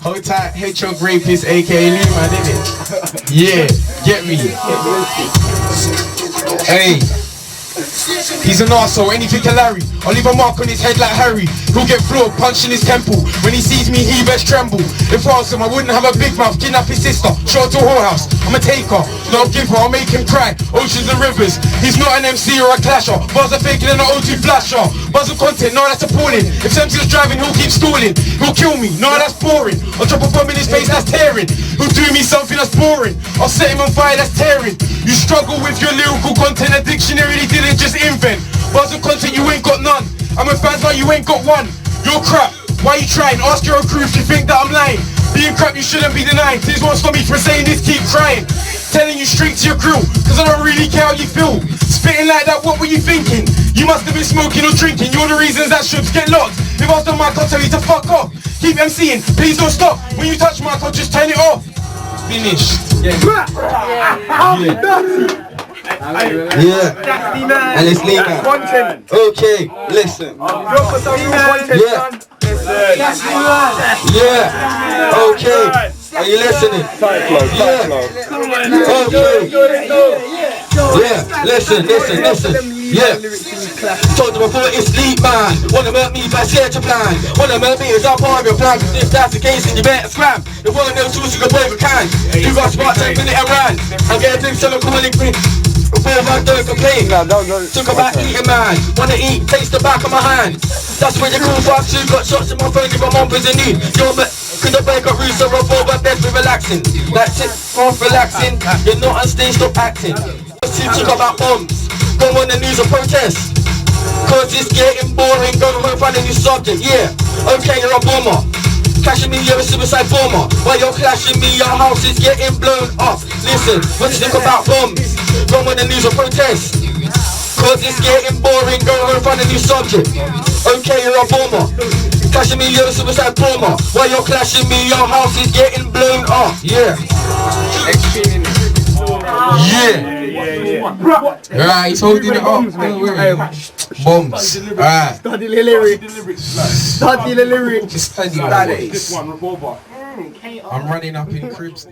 Hold tight, hedgehog rapist, aka Lee, man, innit? Yeah, get me. Hey. He's an arsehole, anything can Larry. I'll leave a mark on his head like Harry. He'll get floored, punched in his temple. When he sees me, he best tremble. If I was him, I wouldn't have a big mouth. Kidnap his sister, show her to a whorehouse. I'm a taker, not a giver, I'll make him cry. Oceans and rivers, he's not an MC or a clasher. Bars are faking and an O2 flasher. Buzz of content, no that's appalling. If Semsy's driving, he'll keep stalling. He'll kill me, no that's boring. I'll drop a bomb in his face, that's tearing. He'll do me something that's boring. I'll set him on fire, that's tearing. You struggle with your lyrical content, a dictionary they didn't just invent. Bars of content, you ain't got none. I'm a fan, but you ain't got one. You're crap, why you trying? Ask your crew if you think that I'm lying. Being crap, you shouldn't be denying. Please won't stop me from saying this, keep crying. Telling you straight to your crew, cause I don't really care how you feel. Spitting like that, what were you thinking? You must have been smoking or drinking. You're the reasons that should get locked. If I was the mic, I'll tell you to fuck off. Keep MCing, please don't stop. When you touch mic, I'll just turn it off. Finished. Yeah. And it's Lee, man. Okay, listen. Yeah. Okay. Are you listening? Yeah. Listen. Yeah. Told them before it's Lee, man. Wanna murk me, but share your plan. Wanna murk me, is our part of your plan. Cause if that's the case, then you better scram. If one of them tools you can play with can. You got smart 10 minute and ran. I'm getting things so I'm calling quick. Before I don't complain, talk about eating, man. Wanna eat, taste the back of my hand. That's when you call fast, you got shots in my phone, if my mum was in need. You're couldn't break up roots, so Revolver best be relaxing. That's it, half relaxing. You're not on stage, stop acting. Let's talk about bombs. Go on the news or protest. Cause it's getting boring, go home find a new subject, yeah. Okay, you're a bomber. Clashing me, you're a suicide bomber. While you're clashing me, your house is getting blown up. Listen, what you think about bombs? Go on the news or protest. Cause it's getting boring, go home find a new subject. Okay, you're a bomber. Clashing me, you're a suicide bomber. While you're clashing me, your house is getting blown up. Yeah. Yeah. Right, he's holding it up. Bombs. Alright. Study the lyrics. Study the lyrics. Just study the lyrics. I'm running up in cribs.